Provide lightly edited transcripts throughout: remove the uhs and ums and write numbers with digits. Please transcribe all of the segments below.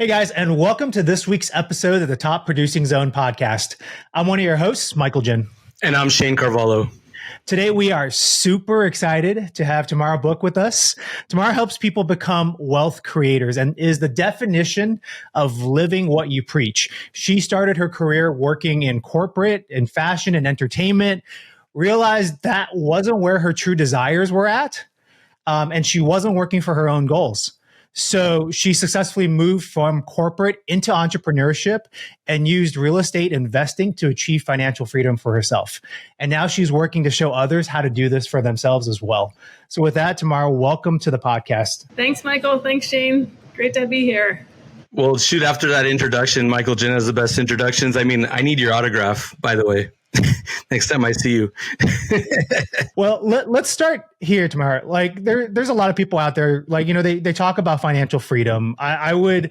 Hey guys, and welcome to this week's episode of the Top Producing Zone podcast. I'm one of your hosts, Michael Jen. And I'm Shanne Carvalho. Today, we are super excited to have Tamara Book with us. Tamara helps people become wealth creators and is the definition of living what you preach. She started her career working in corporate, in fashion and entertainment, realized that wasn't where her true desires were at, and she wasn't working for her own goals. So she successfully moved from corporate into entrepreneurship and used real estate investing to achieve financial freedom for herself. And now she's working to show others how to do this for themselves as well. So with that, Tamara, welcome to the podcast. Thanks, Michael. Thanks, Shanne. Great to be here. Well, shoot, after that introduction, Michael Jen has the best introductions. I mean, I need your autograph, by the way. Next time I see you. Well, let's start here, Tamara. Like there's a lot of people out there, like, you know, they talk about financial freedom. I would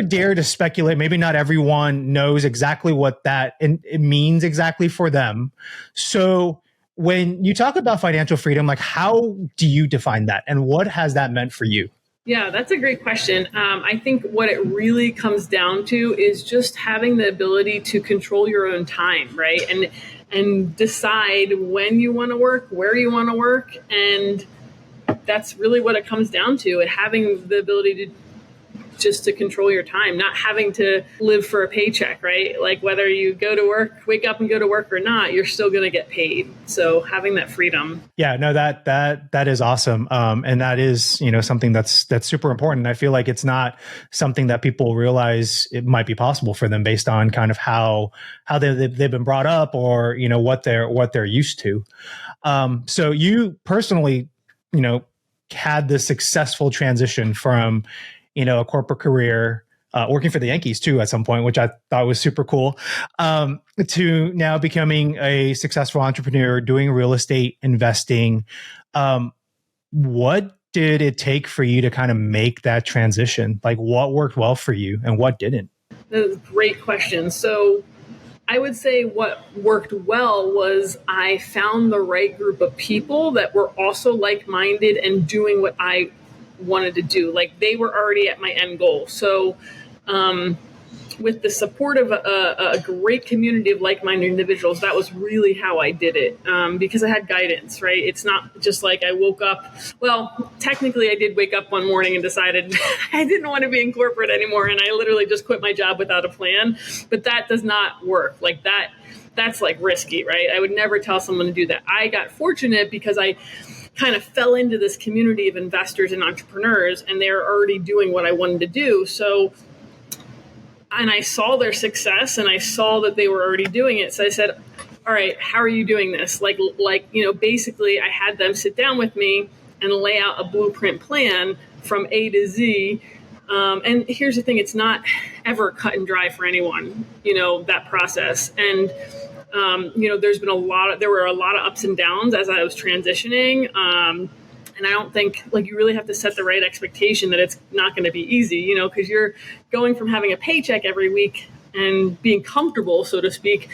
dare to speculate, maybe not everyone knows exactly what that it means exactly for them. So when you talk about financial freedom, like how do you define that? And what has that meant for you? Yeah, that's a great question. I think what it really comes down to is just having the ability to control your own time, right? And decide when you want to work, where you want to work. And that's really what it comes down to. And having the ability to control your time, not having to live for a paycheck, right? Like whether you go to work, wake up and go to work or not, you're still going to get paid. So having that freedom. Yeah, no, that is awesome. And that is, you know, something that's super important. I feel like it's not something that people realize it might be possible for them based on kind of how they've been brought up or, you know, what they're used to. So you personally, you know, had this successful transition from, you know, a corporate career, working for the Yankees too at some point, which I thought was super cool, to now becoming a successful entrepreneur, doing real estate investing. What did it take for you to kind of make that transition? Like what worked well for you and what didn't? That's a great question. So I would say what worked well was I found the right group of people that were also like-minded and doing what I wanted to do. Like they were already at my end goal. So with the support of a great community of like-minded individuals, that was really how I did it, because I had guidance, right? It's not just like I woke up. Well, technically I did wake up one morning and decided I didn't want to be in corporate anymore. And I literally just quit my job without a plan. But that does not work. Like that's like risky, right? I would never tell someone to do that. I got fortunate because I kind of fell into this community of investors and entrepreneurs, and they're already doing what I wanted to do. So, and I saw their success and I saw that they were already doing it. So I said, all right, how are you doing this? Like, you know, basically I had them sit down with me and lay out a blueprint plan from A to Z. And here's the thing, it's not ever cut and dry for anyone, you know, that process. And you know, there were a lot of ups and downs as I was transitioning. And I don't think like you really have to set the right expectation that it's not going to be easy, you know, because you're going from having a paycheck every week and being comfortable, so to speak,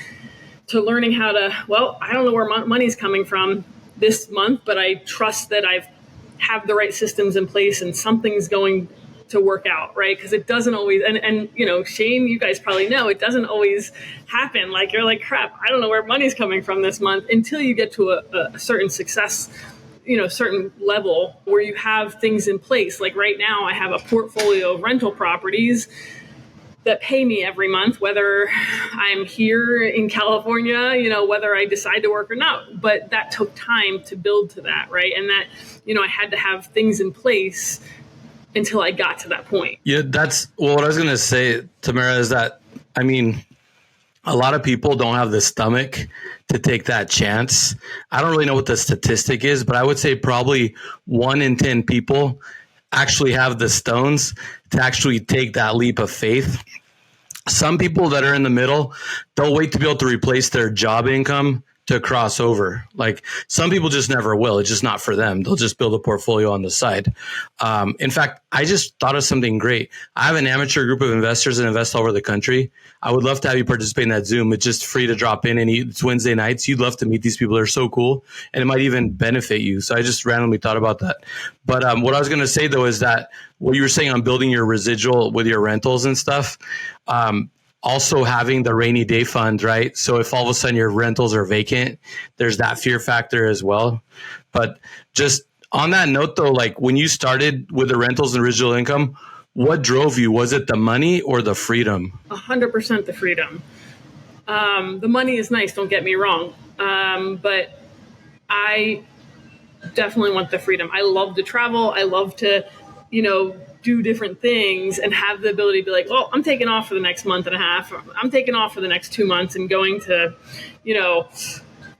to learning how to, well, I don't know where money's coming from this month, but I trust that I have the right systems in place and something's going to work out, right? Because it doesn't always, and you know, Shanne, you guys probably know, it doesn't always happen. Like you're like, crap, I don't know where money's coming from this month until you get to a certain success, you know, certain level where you have things in place. Like right now, I have a portfolio of rental properties that pay me every month, whether I'm here in California, you know, whether I decide to work or not. But that took time to build to that, right? And that, you know, I had to have things in place until I got to that point. Yeah, what I was going to say, Tamara, is that, I mean, a lot of people don't have the stomach to take that chance. I don't really know what the statistic is, but I would say probably 1 in 10 people actually have the stones to actually take that leap of faith. Some people that are in the middle, they'll wait to be able to replace their job income to cross over. Like some people just never will. It's just not for them. They'll just build a portfolio on the side. In fact, I just thought of something great. I have an amateur group of investors that invest all over the country. I would love to have you participate in that Zoom. It's just free to drop in and eat. It's Wednesday nights. You'd love to meet these people. They're so cool, and it might even benefit you. So I just randomly thought about that. But what I was going to say though is that what you were saying on building your residual with your rentals and stuff. Also having the rainy day fund, right? So if all of a sudden your rentals are vacant, there's that fear factor as well. But just on that note though, like when you started with the rentals and residual income, what drove you? Was it the money or the freedom? 100% the freedom. The money is nice, don't get me wrong. But I definitely want the freedom. I love to travel. I love to, do different things and have the ability to be like, well, I'm taking off for the next month and a half. I'm taking off for the next 2 months and going to,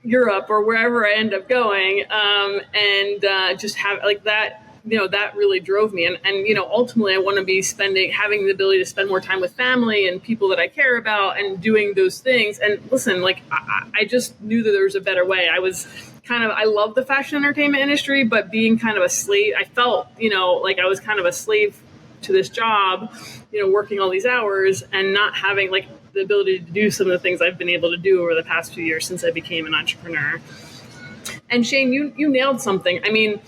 Europe or wherever I end up going. And just have like that, that really drove me. And ultimately I want to be having the ability to spend more time with family and people that I care about and doing those things. And listen, like I just knew that there was a better way. I love the fashion entertainment industry, but being kind of a slave, I felt, like I was kind of a slave to this job, working all these hours and not having like the ability to do some of the things I've been able to do over the past few years since I became an entrepreneur. And Shane, you nailed something. I mean,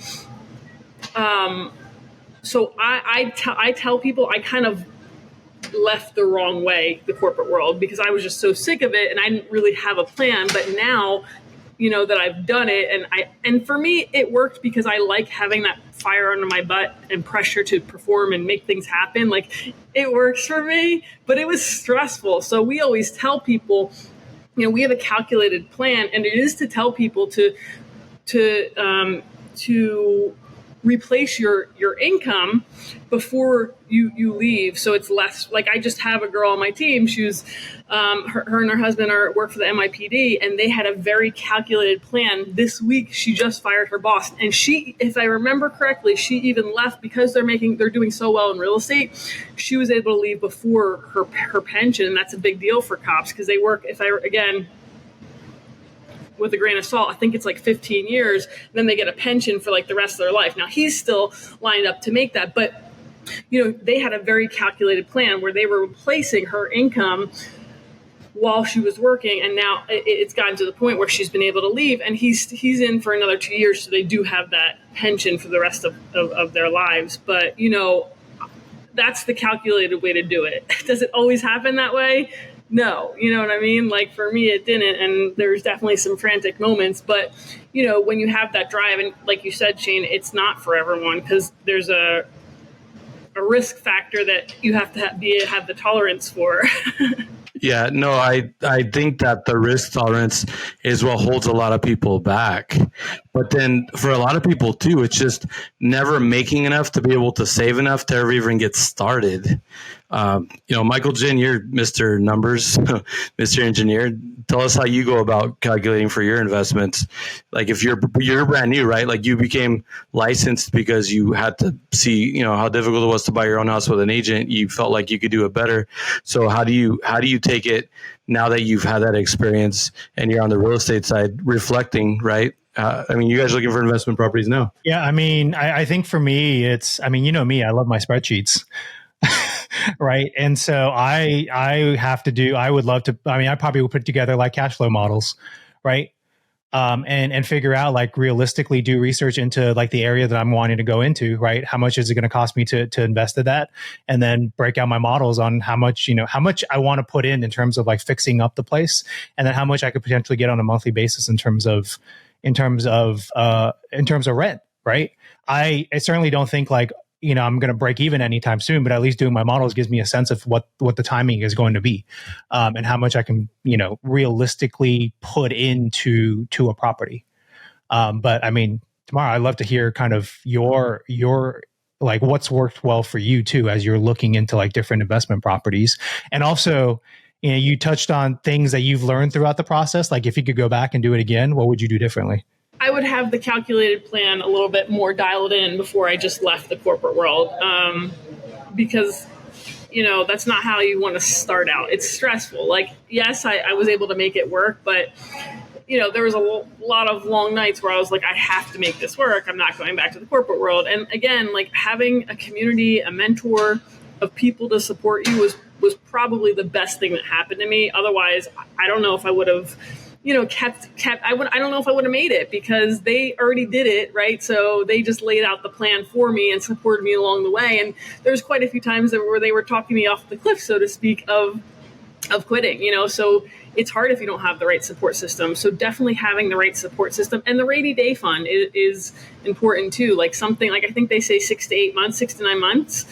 so I tell people I kind of left the wrong way, the corporate world, because I was just so sick of it and I didn't really have a plan. But now, that I've done it and for me, it worked because I like having that fire under my butt and pressure to perform and make things happen. Like it works for me, but it was stressful. So we always tell people, we have a calculated plan, and it is to tell people to replace your income before you leave. So it's less like I just have a girl on my team. She was her and her husband work for the NYPD, and they had a very calculated plan. This week she just fired her boss, and she, if I remember correctly, she even left because they're doing so well in real estate. She was able to leave before her pension, and that's a big deal for cops because they work, with a grain of salt, I think it's like 15 years, then they get a pension for like the rest of their life. Now he's still lined up to make that, but they had a very calculated plan where they were replacing her income while she was working, and now it's gotten to the point where she's been able to leave, and he's in for another 2 years, so they do have that pension for the rest of their lives. But that's the calculated way to do it. Does it always happen that way? No, you know what I mean? Like for me, it didn't. And there's definitely some frantic moments, but when you have that drive, and like you said, Shane, it's not for everyone because there's a risk factor that you have to have the tolerance for. Yeah, no, I think that the risk tolerance is what holds a lot of people back. But then for a lot of people too, it's just never making enough to be able to save enough to ever even get started. Michael Jin, you're Mr. Numbers, Mr. Engineer. Tell us how you go about calculating for your investments. Like if you're brand new, right? Like you became licensed because you had to see, how difficult it was to buy your own house with an agent. You felt like you could do it better. So how do you take it now that you've had that experience and you're on the real estate side reflecting, right? You guys are looking for investment properties now. Yeah. I think for me, it's, me, I love my spreadsheets. Right. And so I probably would put together like cash flow models. Right. And figure out like realistically do research into like the area that I'm wanting to go into, right? How much is it going to cost me to invest in that? And then break out my models on how much I want to put in terms of like fixing up the place, and then how much I could potentially get on a monthly basis in terms of rent, right? I certainly don't think like, I'm going to break even anytime soon, but at least doing my models gives me a sense of what the timing is going to be, and how much I can, realistically put into a property. But Tamara, I'd love to hear kind of your like what's worked well for you too, as you're looking into like different investment properties. And also, you touched on things that you've learned throughout the process. Like if you could go back and do it again, what would you do differently? I would have the calculated plan a little bit more dialed in before I just left the corporate world, because, that's not how you want to start out. It's stressful. Like, yes, I was able to make it work, but there was a lot of long nights where I was like, I have to make this work. I'm not going back to the corporate world. And again, like having a community, a mentor of people to support you was probably the best thing that happened to me. Otherwise, I don't know if I would have, kept, I don't know if I would have made it, because they already did it. Right. So they just laid out the plan for me and supported me along the way. And there's quite a few times where they were talking me off the cliff, so to speak, of quitting, so it's hard if you don't have the right support system. So definitely having the right support system, and the rainy day fund is important too. Like something like, I think they say 6 to 9 months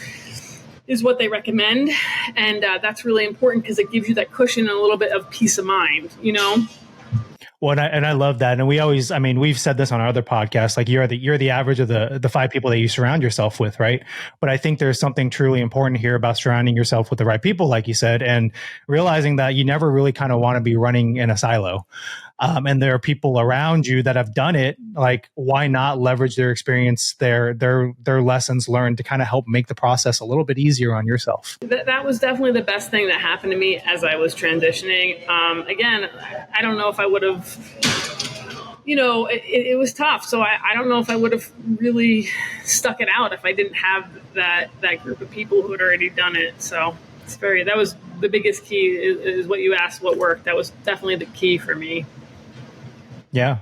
is what they recommend. And that's really important because it gives you that cushion and a little bit of peace of mind, Well, and I love that. And we've said this on our other podcasts, like you're the average of the 5 people that you surround yourself with, right? But I think there's something truly important here about surrounding yourself with the right people, like you said, and realizing that you never really kind of want to be running in a silo. And there are people around you that have done it. Like, why not leverage their experience, their lessons learned to kind of help make the process a little bit easier on yourself? That was definitely the best thing that happened to me as I was transitioning. Again, I don't know if I would have, it was tough. So I don't know if I would have really stuck it out if I didn't have that group of people who had already done it. So that was the biggest key is what you asked, what worked. That was definitely the key for me. Yeah.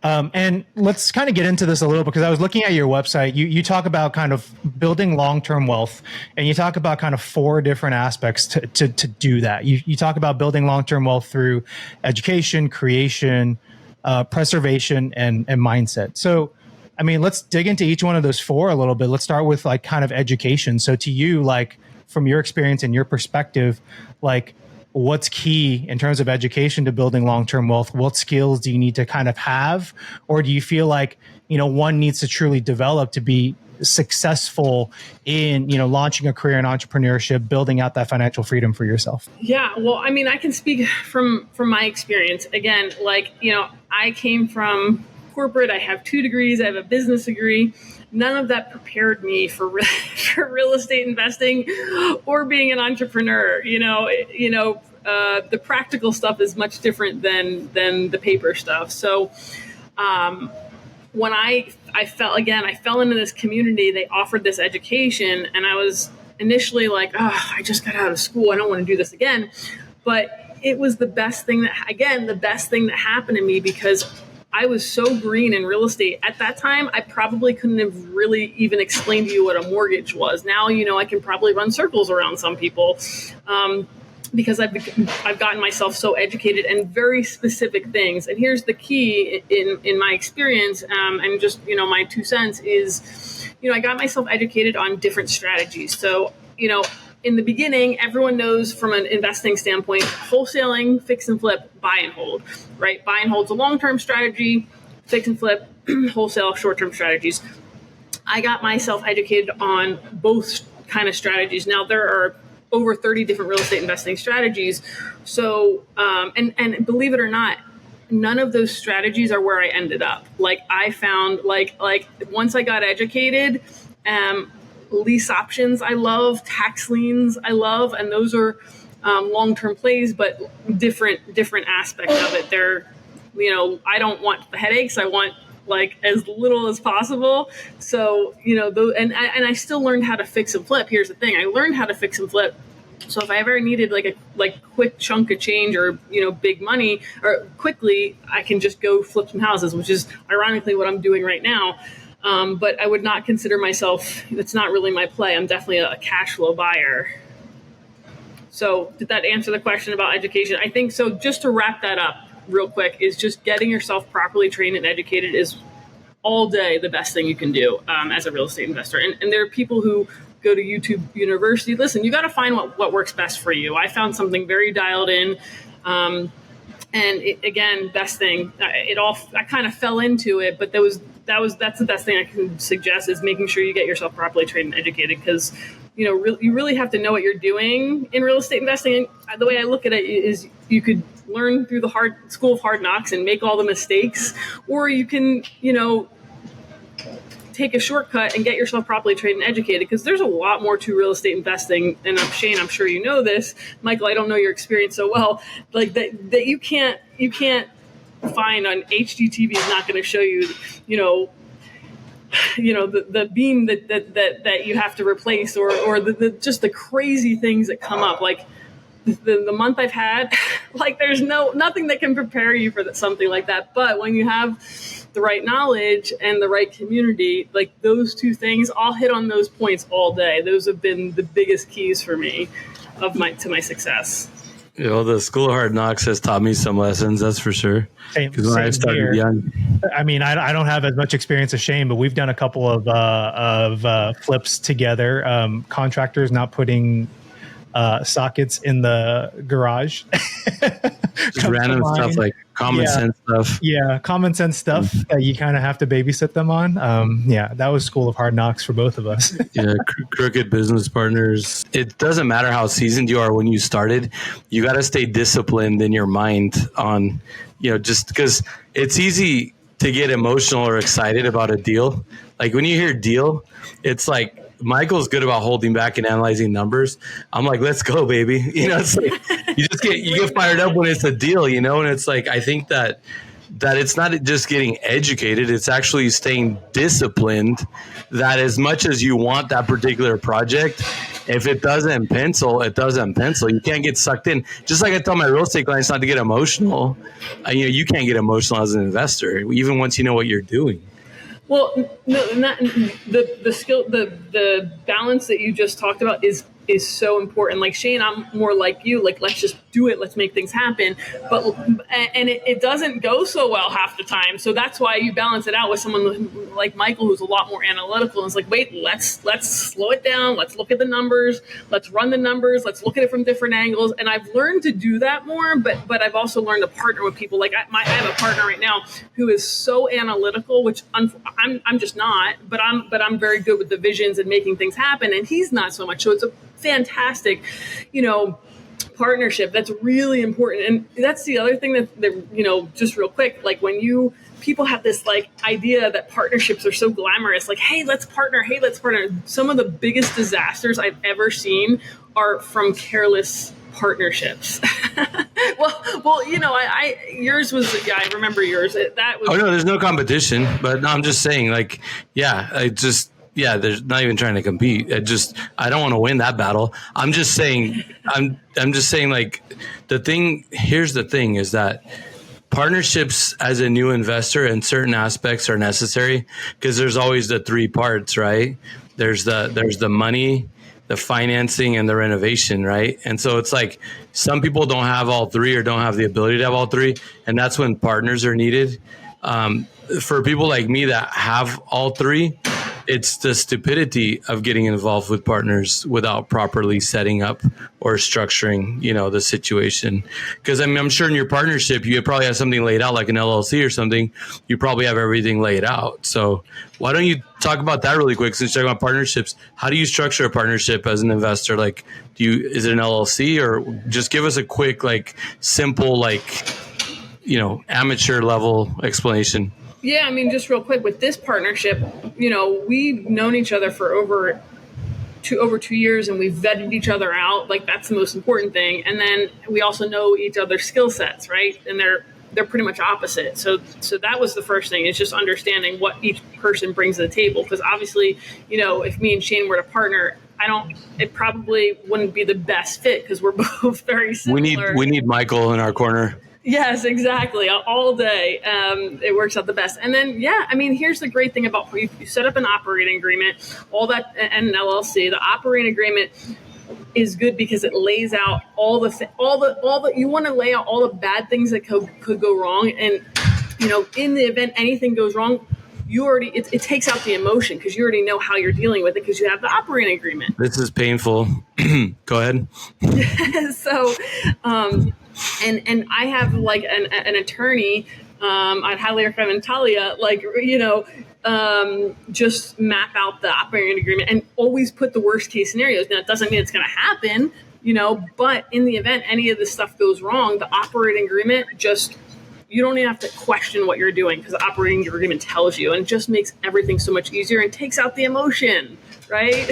And let's kind of get into this a little, because I was looking at your website. You talk about kind of building long-term wealth, and you talk about kind of 4 different aspects to do that. You talk about building long-term wealth through education, creation, preservation, and mindset. So, let's dig into each one of those 4 a little bit. Let's start with like kind of education. So to you, like from your experience and your perspective, like what's key in terms of education to building long-term wealth? What skills do you need to kind of have? Or do you feel like, one needs to truly develop to be successful in, launching a career in entrepreneurship, building out that financial freedom for yourself? Yeah, well, I can speak from my experience. Again, I came from corporate. I have 2 degrees. I have a business degree. None of that prepared me for real estate investing or being an entrepreneur. The practical stuff is much different than the paper stuff. So when I fell into this community, they offered this education, and I was initially like, I just got out of school. I don't want to do this again. But it was the best thing that happened to me, because I was so green in real estate. At that time, I probably couldn't have really even explained to you what a mortgage was. Now, I can probably run circles around some people because I've gotten myself so educated in very specific things. And here's the key in my experience, and just, my 2 cents is, I got myself educated on different strategies. So, in the beginning, everyone knows from an investing standpoint, wholesaling, fix and flip, buy and hold, right? Buy and hold's a long-term strategy, fix and flip, wholesale, short-term strategies. I got myself educated on both kind of strategies. Now, there are over 30 different real estate investing strategies. So, and believe it or not, none of those strategies are where I ended up. Like I found, like once I got educated, lease options I love, tax liens I love, and those are long-term plays, but different aspects of it. They're, I don't want the headaches. I want like as little as possible. So, and I still learned how to fix and flip. Here's the thing. I learned how to fix and flip. So if I ever needed like a quick chunk of change or, big money or quickly, I can just go flip some houses, which is ironically what I'm doing right now. But I would not consider myself, that's not really my play. I'm definitely a cash flow buyer. So did that answer the question about education? I think so. Just to wrap that up real quick, is just getting yourself properly trained and educated is all day the best thing you can do as a real estate investor. And there are people who go to YouTube University. Listen, you got to find what works best for you. I found something very dialed in. And again, best thing, I kind of fell into it, but that's the best thing I can suggest is making sure you get yourself properly trained and educated, because you really have to know what you're doing in real estate investing. And the way I look at it is you could learn through the school of hard knocks and make all the mistakes, or you can, take a shortcut and get yourself properly trained and educated, because there's a lot more to real estate investing. And Shane, I'm sure you know this. Michael, I don't know your experience so well, like that you can't find on HGTV is not going to show you, the beam that you have to replace, or just the crazy things that come up. Like the month I've had, like there's nothing that can prepare you for something like that. But when you have the right knowledge and the right community, like those two things, I'll hit on those points all day. Those have been the biggest keys for me to my success. The School of Hard Knocks has taught me some lessons, that's for sure. Because when I started young, I mean, I don't have as much experience as Shane, but we've done a couple of flips together. Contractors not putting sockets in the garage. Just random stuff like common sense stuff. Yeah, common sense stuff that you kind of have to babysit them on. That was School of Hard Knocks for both of us. Crooked business partners. It doesn't matter how seasoned you are when you started. You got to stay disciplined in your mind on, just because it's easy to get emotional or excited about a deal. Like when you hear deal, it's like, Michael's good about holding back and analyzing numbers. I'm like, let's go, baby. It's like you get fired up when it's a deal, and it's like, I think that it's not just getting educated, it's actually staying disciplined, that as much as you want that particular project, if it doesn't pencil, it doesn't pencil. You can't get sucked in. Just like I tell my real estate clients not to get emotional. You can't get emotional as an investor, even once you know what you're doing. Well, no, the balance that you just talked about is so important. Like Shane, I'm more like you. Like, let's just do it. Let's make things happen. And it doesn't go so well half the time. So that's why you balance it out with someone like Michael, who's a lot more analytical. And it's like, wait, let's slow it down. Let's look at the numbers. Let's run the numbers. Let's look at it from different angles. And I've learned to do that more. But I've also learned to partner with people. Like I have a partner right now who is so analytical, which I'm just not. But I'm very good with the visions and making things happen. And he's not so much. So it's a fantastic, partnership. That's really important. And that's the other thing that just real quick, like when people have this like idea that partnerships are so glamorous, like, hey, let's partner. Some of the biggest disasters I've ever seen are from careless partnerships. well, yours was, I remember yours. That was. Oh no, there's no competition, but no, I'm just saying, like, there's not even trying to compete. I don't want to win that battle. I'm just saying, like, here's the thing is that partnerships as a new investor in certain aspects are necessary, because there's always the three parts, right? There's the money, the financing, and the renovation, right? And so it's like some people don't have all three or don't have the ability to have all three. And that's when partners are needed. For people like me that have all three, it's the stupidity of getting involved with partners without properly setting up or structuring, the situation. Because I'm sure in your partnership, you probably have something laid out like an LLC or something. You probably have everything laid out. So why don't you talk about that really quick? Since you're talking about partnerships, how do you structure a partnership as an investor? Like, is it an LLC, or just give us a quick, like, simple, like, amateur level explanation? Yeah, I mean, just real quick with this partnership, we've known each other for over 2 years, and we've vetted each other out. Like, that's the most important thing. And then we also know each other's skill sets, right? And they're pretty much opposite. So that was the first thing, is just understanding what each person brings to the table. Because obviously, if me and Shane were to partner, it probably wouldn't be the best fit, because we're both very similar. We need Michael in our corner. Yes, exactly. All day. It works out the best. And then, here's the great thing about you set up an operating agreement, all that, and an LLC. The operating agreement is good because it lays out all the you want to lay out all the bad things that could go wrong. And, in the event anything goes wrong, it takes out the emotion, because you already know how you're dealing with it, because you have the operating agreement. This is painful. Go ahead. So, and I have like an attorney. I'd highly recommend Talia, just map out the operating agreement and always put the worst case scenarios. Now, it doesn't mean it's going to happen, but in the event any of this stuff goes wrong, the operating agreement you don't even have to question what you're doing, because the operating agreement tells you, and it just makes everything so much easier and takes out the emotion, right?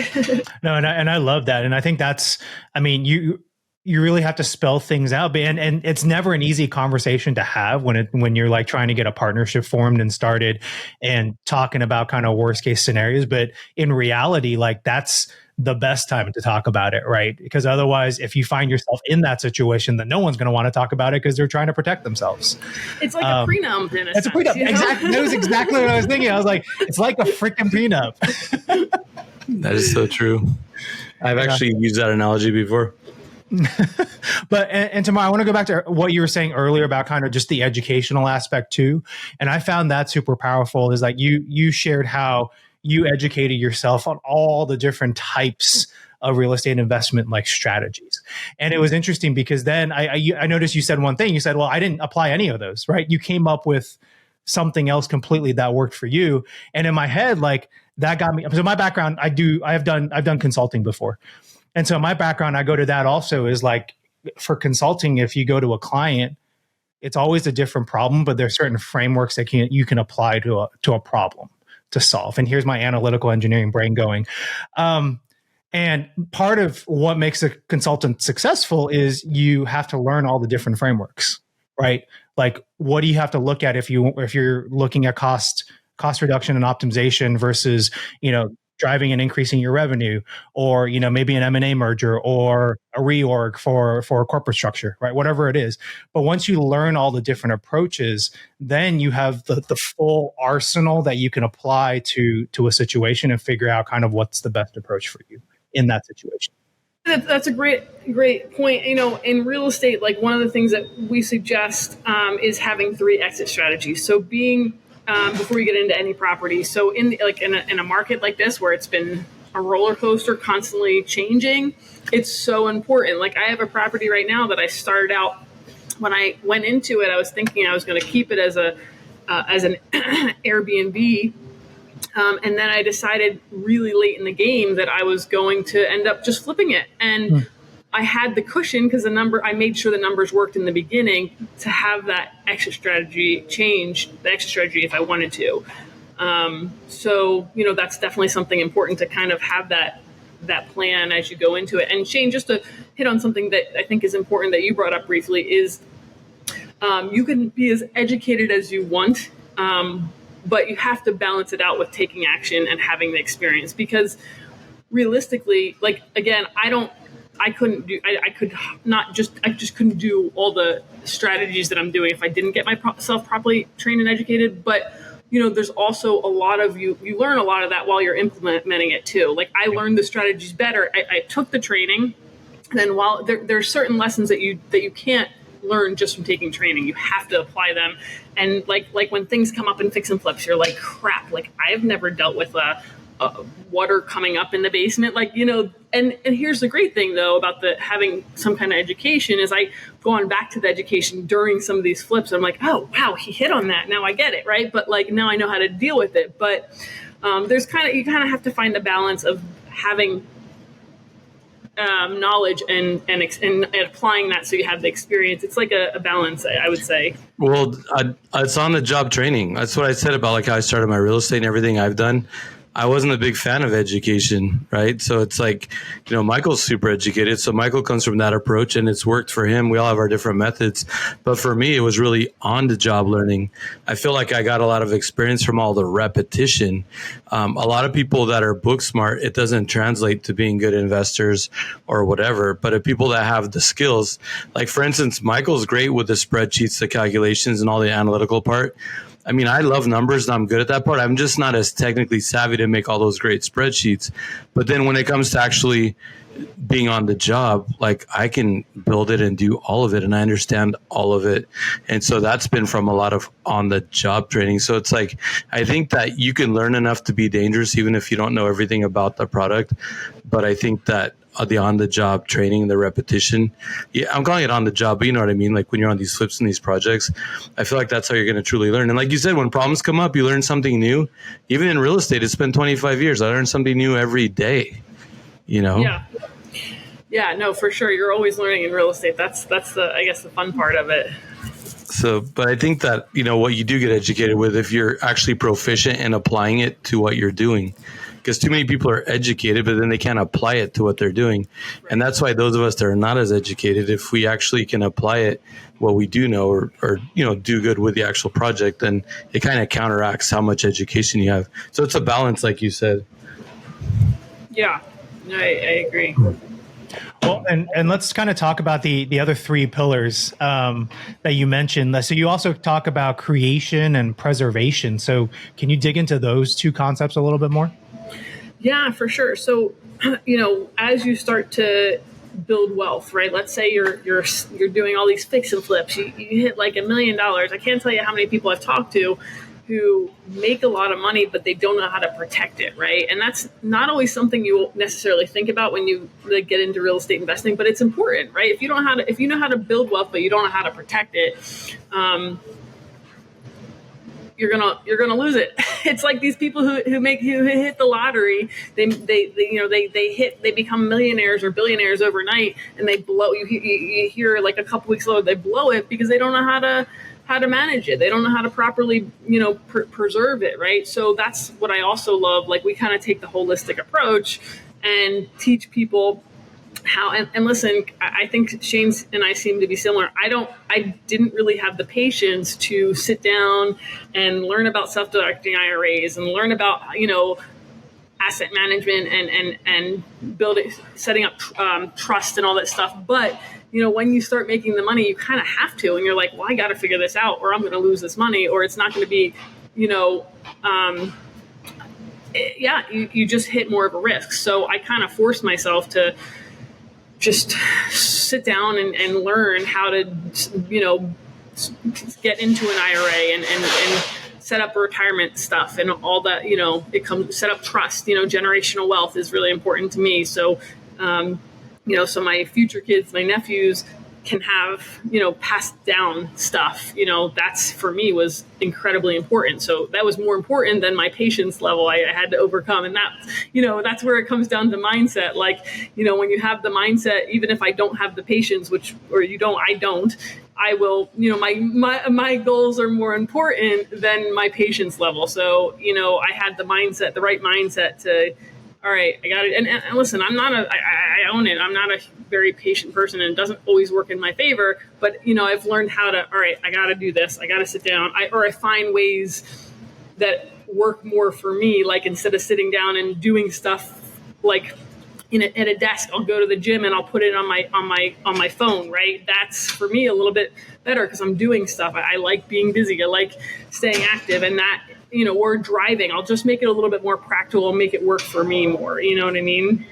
No, and I love that. And I think that's, you really have to spell things out, and it's never an easy conversation to have when you're like trying to get a partnership formed and started and talking about kind of worst case scenarios. But in reality, like that's the best time to talk about it, right? Because otherwise, if you find yourself in that situation, then no one's going to want to talk about it because they're trying to protect themselves. It's like a prenup in a It's sense, a prenup. you know? Exactly. That was exactly what I was thinking. I was like, it's like a freaking prenup. That is so true. I've actually used that analogy before. But and Tamara, I want to go back to what you were saying earlier about kind of just the educational aspect too. And I found that super powerful. Is like you shared how you educated yourself on all the different types of real estate investment like strategies. And it was interesting because then I noticed you said one thing. You said, well, I didn't apply any of those, right? You came up with something else completely that worked for you. And in my head, like that got me. So my background, I've done consulting before. And so my background, I go to that also is like for consulting, if you go to a client, it's always a different problem, but there's certain frameworks that you can apply to a problem to solve. And here's my analytical engineering brain going. And part of what makes a consultant successful is you have to learn all the different frameworks, right? Like what do you have to look at if you're looking at cost reduction and optimization versus, driving and increasing your revenue, or, maybe an M&A merger or a reorg for a corporate structure, right? Whatever it is. But once you learn all the different approaches, then you have the full arsenal that you can apply to a situation and figure out kind of what's the best approach for you in that situation. That's a great point. In real estate, like one of the things that we suggest is having 3 exit strategies. So being before you get into any property. So in a market like this where it's been a roller coaster constantly changing, it's so important. Like I have a property right now that I started out when I went into it, I was thinking I was going to keep it as an Airbnb. And then I decided really late in the game that I was going to end up just flipping it. And I had the cushion because I made sure the numbers worked in the beginning to have that exit strategy if I wanted to. So that's definitely something important to kind of have that plan as you go into it. And Shane, just to hit on something that I think is important that you brought up briefly is you can be as educated as you want, but you have to balance it out with taking action and having the experience, because realistically, like, again, I just couldn't do all the strategies that I'm doing if I didn't get myself properly trained and educated. But, there's also a lot of you learn a lot of that while you're implementing it too. Like I learned the strategies better. I took the training, and then while there are certain lessons that you can't learn just from taking training, you have to apply them. And like when things come up in fix and flips, you're like, crap, like I've never dealt with water coming up in the basement, and here's the great thing though about having some kind of education is I gone back to the education during some of these flips. I'm like, oh wow, he hit on that. Now I get it, right? But like now I know how to deal with it. But you kind of have to find the balance of having knowledge and applying that so you have the experience. It's like a balance, I would say. Well, it's on the job training. That's what I said about like how I started my real estate and everything I've done. I wasn't a big fan of education, right? So it's like, Michael's super educated. So Michael comes from that approach and it's worked for him. We all have our different methods. But for me, it was really on the job learning. I feel like I got a lot of experience from all the repetition. A lot of people that are book smart, it doesn't translate to being good investors or whatever. But if people that have the skills, like for instance, Michael's great with the spreadsheets, the calculations and all the analytical part. I mean, I love numbers and I'm good at that part. I'm just not as technically savvy to make all those great spreadsheets. But then when it comes to actually being on the job, like I can build it and do all of it and I understand all of it. And so that's been from a lot of on the job training. So it's like, I think that you can learn enough to be dangerous even if you don't know everything about the product. But I think that the on-the-job training, the repetition. Yeah, I'm calling it on the job, but you know what I mean? Like when you're on these flips and these projects, I feel like that's how you're going to truly learn. And like you said, when problems come up, you learn something new. Even in real estate, it's been 25 years. I learn something new every day, Yeah. Yeah, no, for sure. You're always learning in real estate. That's the, I guess, the fun part of it. So, but I think that, what you do get educated with, if you're actually proficient in applying it to what you're doing, because too many people are educated, but then they can't apply it to what they're doing. Right. And that's why those of us that are not as educated, if we actually can apply it, what we do know, or do good with the actual project, then it kind of counteracts how much education you have. So it's a balance, like you said. Yeah, I agree. Well, and let's kind of talk about the other three pillars that you mentioned. So you also talk about creation and preservation. So can you dig into those two concepts a little bit more? Yeah, for sure. So, as you start to build wealth, right? Let's say you're doing all these fix and flips. You hit like $1 million. I can't tell you how many people I've talked to who make a lot of money, but they don't know how to protect it, right? And that's not always something you necessarily think about when you really get into real estate investing, but it's important, right? If you know how to build wealth, but you don't know how to protect it, you're gonna lose it. It's like these people who hit the lottery. They become millionaires or billionaires overnight, and they blow. You hear like a couple weeks later they blow it because they don't know how to manage it. They don't know how to properly, preserve it, right? So that's what I also love. Like, we kind of take the holistic approach and teach people how, and listen, I think Shane and I seem to be similar. I didn't really have the patience to sit down and learn about self-directing IRAs and learn about, asset management and building, setting up trust and all that stuff. But when you start making the money, you kind of have to, and you're like, well, I got to figure this out, or I'm going to lose this money, or it's not going to be, you just hit more of a risk. So I kind of forced myself to just sit down and learn how to, get into an IRA and set up retirement stuff and all that, set up trust, generational wealth is really important to me. So, so my future kids, my nephews can have, passed down stuff, that's for me was incredibly important. So that was more important than my patience level I had to overcome. And that, that's where it comes down to mindset. Like, when you have the mindset, even if I don't have the patience, I don't, I will, my goals are more important than my patience level. So, I had the right mindset to, all right, I got it. And listen, I own it. I'm not a very patient person, and it doesn't always work in my favor. But, I've learned how to, all right, I got to do this. I got to sit down. I find ways that work more for me. Like, instead of sitting down and doing stuff like at a desk, I'll go to the gym and I'll put it on my phone, right? That's for me a little bit better because I'm doing stuff. I like being busy. I like staying active, and that, or driving. I'll just make it a little bit more practical and make it work for me more. You know what I mean?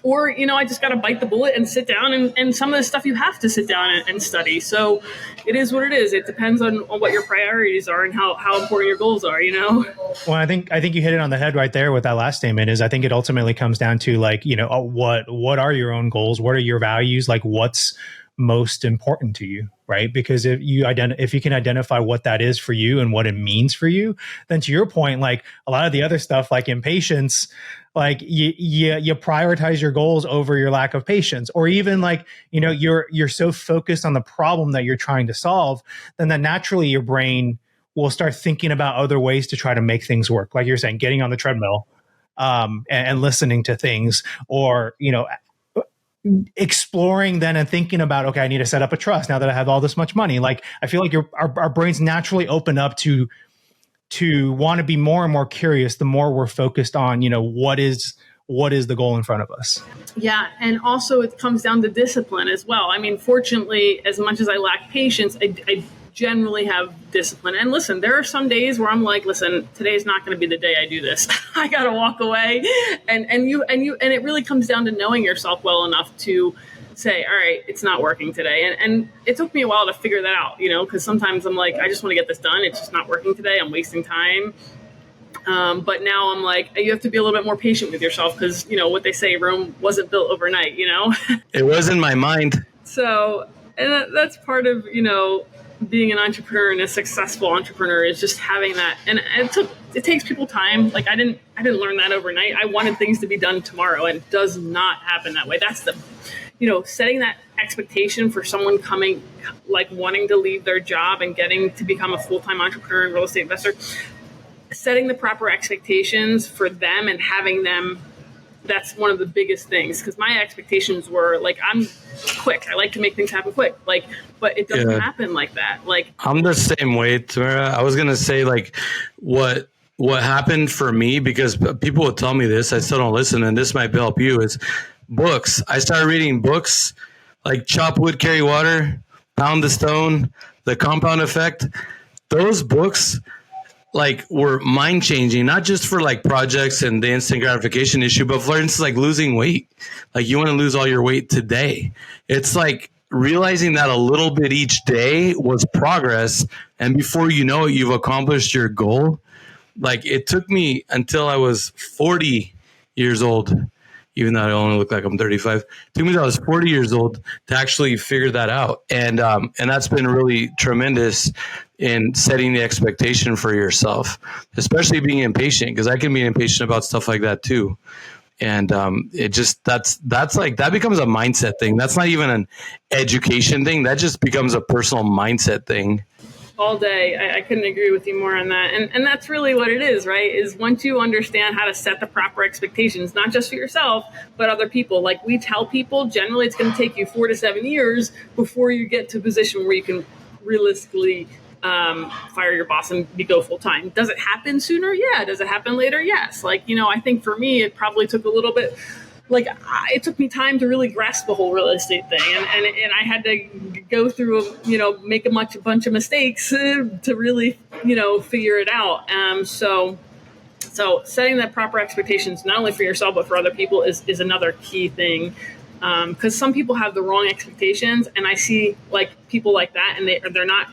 Or, I just got to bite the bullet and sit down, and some of the stuff you have to sit down and study. So it is what it is. It depends on what your priorities are and how important your goals are, Well, I think you hit it on the head right there with that last statement. Is I think it ultimately comes down to, like, what are your own goals? What are your values? Like, what's most important to you, right? Because if you can identify what that is for you and what it means for you, then to your point, like a lot of the other stuff, like impatience, like you prioritize your goals over your lack of patience, or even like, you're so focused on the problem that you're trying to solve, then that naturally your brain will start thinking about other ways to try to make things work. Like you're saying, getting on the treadmill, and listening to things, or, exploring then and thinking about, okay, I need to set up a trust now that I have all this much money. Like, I feel like our brains naturally open up to want to be more and more curious the more we're focused on, what is the goal in front of us. Yeah. And also it comes down to discipline as well. I mean, fortunately, as much as I lack patience, I generally have discipline. And listen, there are some days where I'm like, listen, today's not going to be the day I do this. I got to walk away. And it really comes down to knowing yourself well enough to say, all right, it's not working today. And it took me a while to figure that out, because sometimes I'm like, I just want to get this done. It's just not working today. I'm wasting time. But now I'm like, you have to be a little bit more patient with yourself because, what they say, Rome wasn't built overnight, It was in my mind. So, and that's part of, being an entrepreneur and a successful entrepreneur is just having that. And it takes people time. Like I didn't learn that overnight. I wanted things to be done tomorrow, and it does not happen that way. That's setting that expectation for someone coming, like wanting to leave their job and getting to become a full-time entrepreneur and real estate investor, setting the proper expectations for them and having them, that's one of the biggest things. Because my expectations were like, I'm quick. I like to make things happen quick. Like, but it doesn't happen like that. Like, I'm the same way, Tamara. I was going to say like what happened for me, because people would tell me this, I still don't listen, and this might help you, is books. I started reading books like Chop Wood, Carry Water, Pound the Stone, The Compound Effect. Those books like were mind changing, not just for like projects and the instant gratification issue, but for instance, like losing weight. Like you want to lose all your weight today. It's like realizing that a little bit each day was progress. And before you know it, you've accomplished your goal. Like it took me until I was 40 years old, even though I only look like I'm 35. It took me until I was 40 years old to actually figure that out. And that's been really tremendous in setting the expectation for yourself, especially being impatient, because I can be impatient about stuff like that too. And it just, that's like, that becomes a mindset thing. That's not even an education thing. That just becomes a personal mindset thing. All day. I couldn't agree with you more on that. And that's really what it is, right? Is once you understand how to set the proper expectations, not just for yourself, but other people. Like we tell people, generally it's going to take you 4 to 7 years before you get to a position where you can realistically fire your boss and go full time. Does it happen sooner? Yeah. Does it happen later? Yes. Like, I think for me, it probably took a little bit. Like it took me time to really grasp the whole real estate thing, and I had to go through, make a bunch of mistakes to really, figure it out. So setting that proper expectations, not only for yourself but for other people, is another key thing. Because some people have the wrong expectations, and I see like people like that, and they're not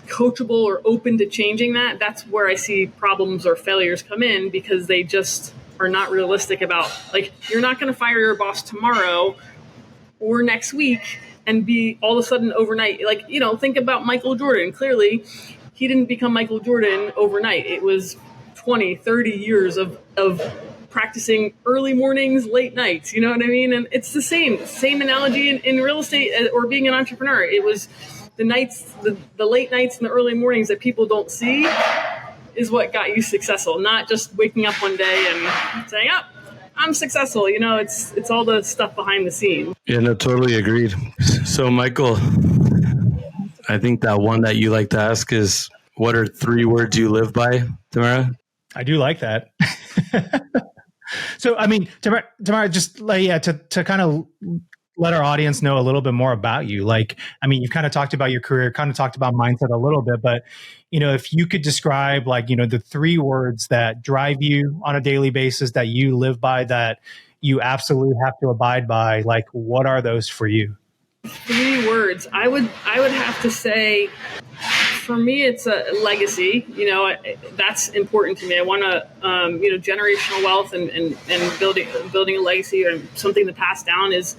coachable or open to changing that. That's where I see problems or failures come in, because they just are not realistic about, like, you're not going to fire your boss tomorrow or next week and be all of a sudden overnight. Like, think about Michael Jordan. Clearly, he didn't become Michael Jordan overnight. It was 20, 30 years of practicing early mornings, late nights. You know what I mean? And it's the same analogy in real estate or being an entrepreneur. It was the nights, the late nights and the early mornings that people don't see is what got you successful, not just waking up one day and saying, "Oh, I'm successful." It's all the stuff behind the scenes. Yeah, no, totally agreed. So, Michael, I think that one that you like to ask is, what are 3 words you live by, Tamara? I do like that. So, I mean, Tamara, just like, to kind of let our audience know a little bit more about you. Like, I mean, you've kind of talked about your career, kind of talked about mindset a little bit, but, if you could describe like, the 3 words that drive you on a daily basis, that you live by, that you absolutely have to abide by, like, what are those for you? 3 words. I would have to say, for me, it's a legacy. That's important to me. I want to, generational wealth and building a legacy or something to pass down is,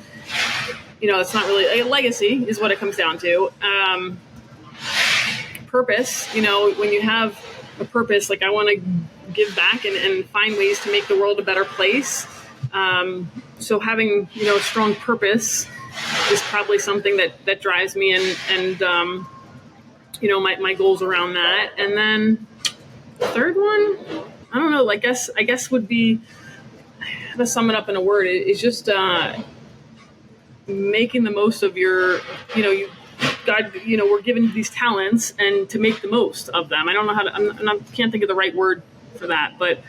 it's not really a legacy is what it comes down to. Purpose, when you have a purpose, like I want to give back and find ways to make the world a better place. So having, a strong purpose is probably something that drives me and my goals around that. And then the third one, I don't know, I guess would be, to sum it up in a word, is just making the most of your, God, we're given these talents, and to make the most of them. I don't know how to, I can't think of the right word for that, but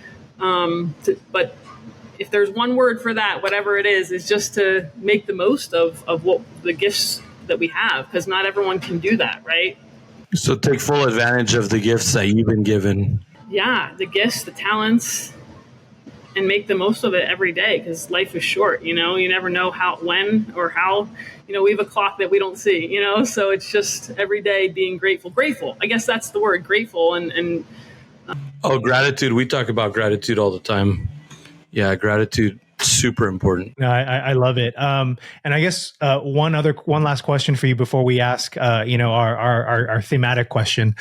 if there's one word for that, whatever it is just to make the most of what the gifts that we have, because not everyone can do that, right? So take full advantage of the gifts that you've been given. Yeah, the gifts, the talents, and make the most of it every day, because life is short. You never know when or how. We have a clock that we don't see. So it's just every day being grateful. I guess that's the word, grateful. And gratitude. We talk about gratitude all the time. Yeah, gratitude, super important. No, I love it. And I guess one last question for you before we ask, our thematic question,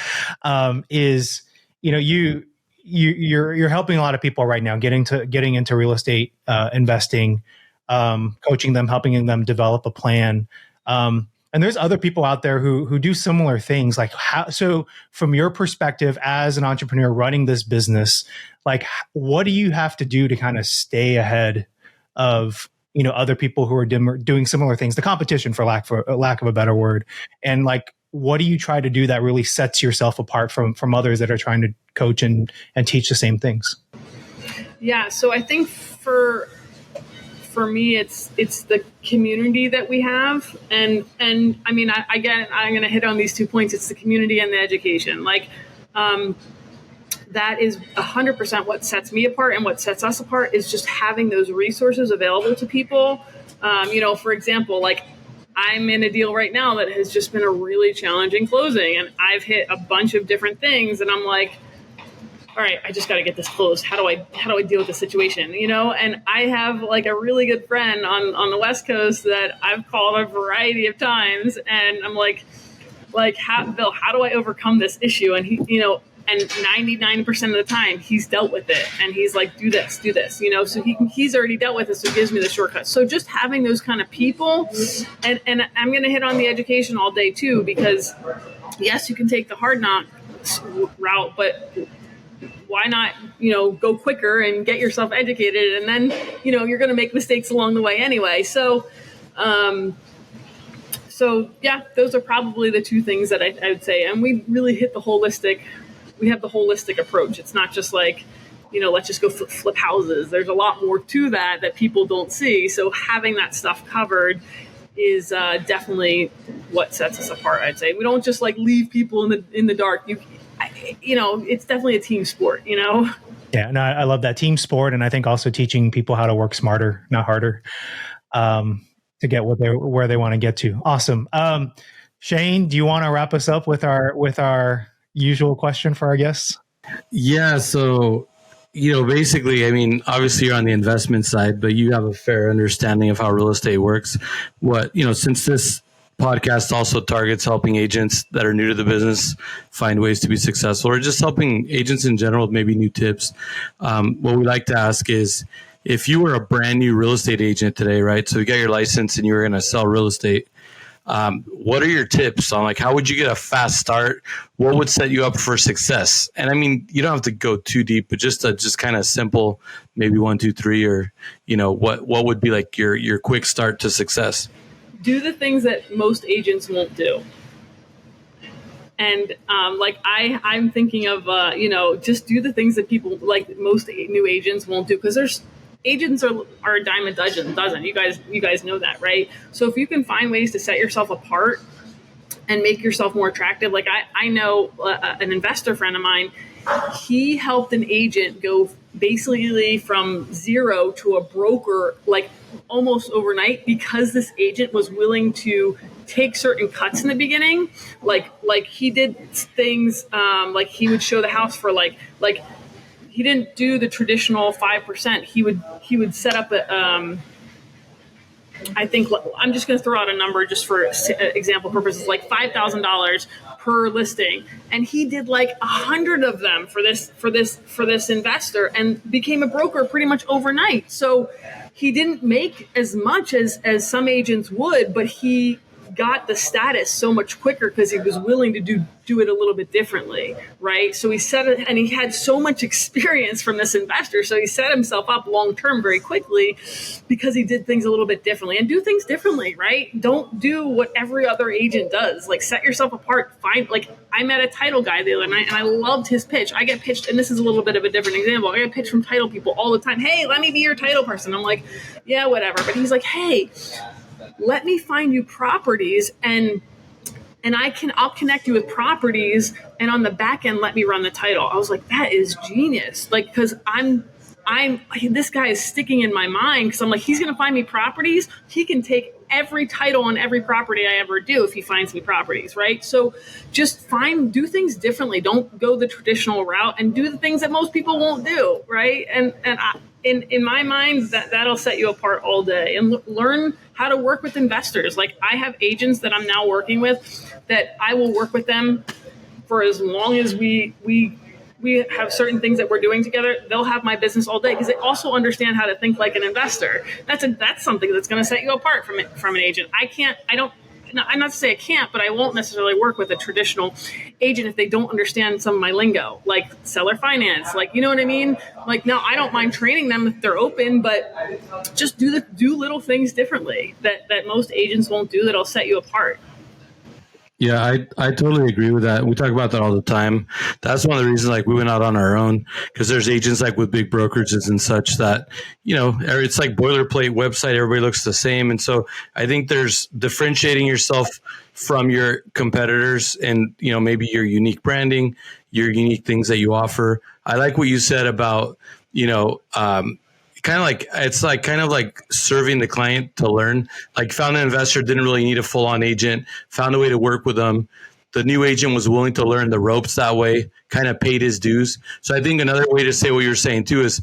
is, you're helping a lot of people right now getting into real estate investing. coaching them, helping them develop a plan. And there's other people out there who do similar things. Like so from your perspective as an entrepreneur running this business, like what do you have to do to kind of stay ahead of, other people who are doing similar things, the competition for lack of a better word? And like, what do you try to do that really sets yourself apart from others that are trying to coach and teach the same things? Yeah. So I think for me, it's the community that we have. And I mean, I'm going to hit on these 2 points. It's the community and the education. Like, that is 100% what sets me apart, and what sets us apart is just having those resources available to people. For example, like I'm in a deal right now that has just been a really challenging closing, and I've hit a bunch of different things, and I'm like, all right, I just got to get this closed. How do I deal with the situation? And I have like a really good friend on the West Coast that I've called a variety of times, and I'm like, Bill, how do I overcome this issue? And he, and 99% of the time he's dealt with it, and he's like, do this, so he's already dealt with it. So he gives me the shortcut. So just having those kind of people, and I'm going to hit on the education all day too, because yes, you can take the hard knock route, but why not, go quicker and get yourself educated, and then, you're going to make mistakes along the way anyway. So yeah, those are probably the two things that I would say. And we really hit we have the holistic approach. It's not just like, let's just go flip houses. There's a lot more to that people don't see. So having that stuff covered is definitely what sets us apart, I'd say. We don't just like leave people in the dark. It's definitely a team sport, Yeah, no, I love that team sport. And I think also teaching people how to work smarter, not harder, to get where they want to get to. Awesome. Shane, do you want to wrap us up with our usual question for our guests? Yeah. So, basically, I mean, obviously you're on the investment side, but you have a fair understanding of how real estate works. Since this podcast also targets helping agents that are new to the business find ways to be successful, or just helping agents in general with maybe new tips. What we like to ask is, if you were a brand new real estate agent today, right? So you got your license and you were going to sell real estate. What are your tips on like, how would you get a fast start? What would set you up for success? And I mean, you don't have to go too deep, but just kind of simple, maybe 1, 2, 3, or, what would be like your quick start to success? Do the things that most agents won't do. And I'm thinking of, just do the things that people like most new agents won't do, because there's agents are a dime a dozen. You guys know that, right? So if you can find ways to set yourself apart and make yourself more attractive, like I know an investor friend of mine, he helped an agent go basically from zero to a broker like almost overnight, because this agent was willing to take certain cuts in the beginning. Like he did things, like he would show the house for like he didn't do the traditional 5%. He would set up a, I think I'm just going to throw out a number just for example purposes, like $5,000 per listing, and he did like 100 of them for this investor, and became a broker pretty much overnight. So he didn't make as much as some agents would, but he got the status so much quicker because he was willing to do it a little bit differently, right? So he set it, and he had so much experience from this investor, so he set himself up long term very quickly because he did things a little bit differently. And do things differently, right? Don't do what every other agent does. Like, set yourself apart. I met a title guy the other night, and I loved his pitch. I get pitched, and this is a little bit of a different example, I get pitched from title people all the time. Hey, let me be your title person. I'm like, yeah, whatever. But he's like, hey, let me find you properties, and I'll connect you with properties, and on the back end, let me run the title. I was like, that is genius. Like, because this guy is sticking in my mind, because I'm like, he's going to find me properties. He can take every title on every property I ever do if he finds me properties, right? So just do things differently. Don't go the traditional route, and do the things that most people won't do, right? And in my mind, that'll set you apart all day. And learn how to work with investors. Like, I have agents that I'm now working with that I will work with them for as long as we we have certain things that we're doing together, they'll have my business all day because they also understand how to think like an investor. That's something that's going to set you apart from an agent. I'm not to say I can't, but I won't necessarily work with a traditional agent if they don't understand some of my lingo, like seller finance, like, you know what I mean? Like, now I don't mind training them if they're open, but just do little things differently that most agents won't do that'll set you apart. Yeah, I totally agree with that. We talk about that all the time. That's one of the reasons like we went out on our own, because there's agents like with big brokerages and such that, it's like boilerplate website. Everybody looks the same. And so I think there's differentiating yourself from your competitors and, maybe your unique branding, your unique things that you offer. I like what you said about, it's kind of like serving the client to learn. Like, found an investor, didn't really need a full-on agent, found a way to work with them. The new agent was willing to learn the ropes that way, kind of paid his dues. So I think another way to say what you're saying too is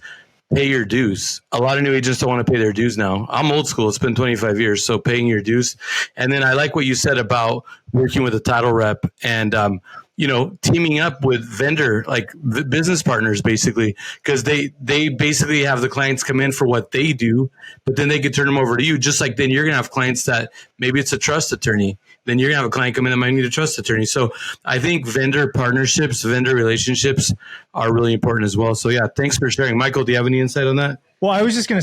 pay your dues. A lot of new agents don't want to pay their dues now. I'm old school. It's been 25 years. So paying your dues. And then I like what you said about working with a title rep and, teaming up with vendor, like business partners, basically, because they basically have the clients come in for what they do, but then they could turn them over to you. Just like then you're going to have clients that maybe it's a trust attorney. Then you're going to have a client come in that might need a trust attorney. So I think vendor partnerships, vendor relationships are really important as well. So yeah, thanks for sharing. Michael, do you have any insight on that? Well, I was just gonna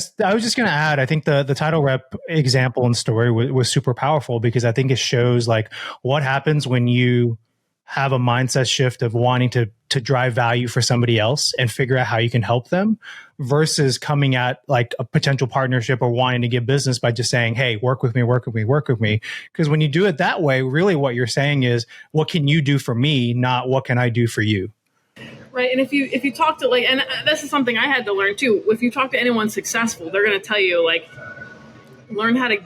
add, I think the title rep example and story was super powerful, because I think it shows like what happens when you have a mindset shift of wanting to drive value for somebody else and figure out how you can help them, versus coming at like a potential partnership or wanting to give business by just saying, hey, work with me. Because when you do it that way, really what you're saying is, what can you do for me, not what can I do for you? Right. And if you talk to and this is something I had to learn too, if you talk to anyone successful, they're going to tell you learn how to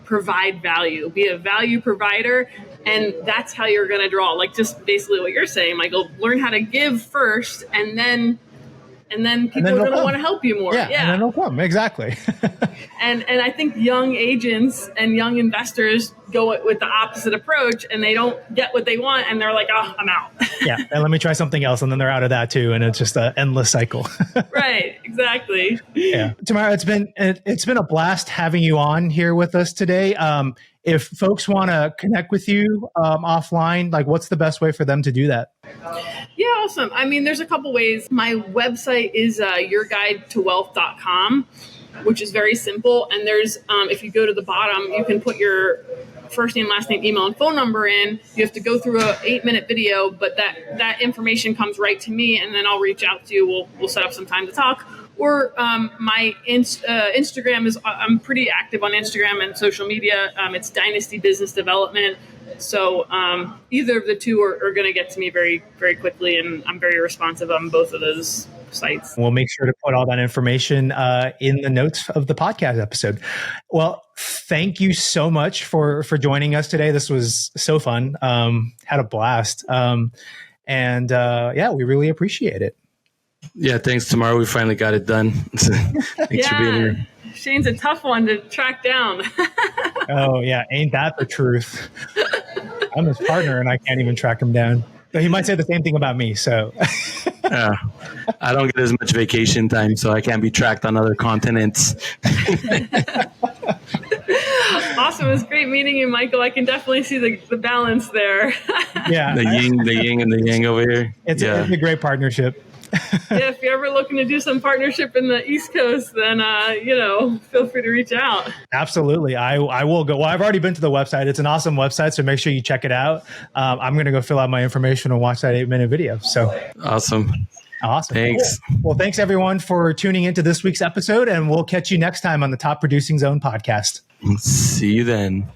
provide value, be a value provider. And that's how you're going to draw, just basically what you're saying, Michael. Learn how to give first, and then people are going to want to help you more. Yeah. And then they'll come. Exactly. and I think young agents and young investors go with the opposite approach, and they don't get what they want, and they're like, oh, I'm out. Yeah. And let me try something else. And then they're out of that too. And it's just an endless cycle. Right. Exactly. Yeah. Tamara, it's been a blast having you on here with us today. If folks want to connect with you offline, what's the best way for them to do that? Yeah, awesome. I mean, there's a couple ways. My website is yourguidetowealth.com, which is very simple. And there's, if you go to the bottom, you can put your first name, last name, email, and phone number in. You have to go through a 8-minute video, but that information comes right to me, and then I'll reach out to you. We'll set up some time to talk. Or my Instagram is, I'm pretty active on Instagram and social media. It's Dynasty Business Development. So either of the two are going to get to me very, very quickly, and I'm very responsive on both of those sites. We'll make sure to put all that information in the notes of the podcast episode. Well, thank you so much for joining us today. This was so fun. Had a blast. We really appreciate it. Yeah, thanks, Tamara. We finally got it done. Thanks for being here. Shane's a tough one to track down. Oh, yeah. Ain't that the truth? I'm his partner, and I can't even track him down. But he might say the same thing about me, so. Yeah. I don't get as much vacation time, so I can't be tracked on other continents. Awesome. It was great meeting you, Michael. I can definitely see the balance there. Yeah. The yin and the yang over here. It's a great partnership. Yeah, if you're ever looking to do some partnership in the East Coast, then feel free to reach out. Absolutely, I will go. Well, I've already been to the website. It's an awesome website, so make sure you check it out. I'm going to go fill out my information and watch that 8-minute video. So awesome. Thanks. Cool. Well, thanks everyone for tuning into this week's episode, and we'll catch you next time on the Top Producing Zone podcast. See you then.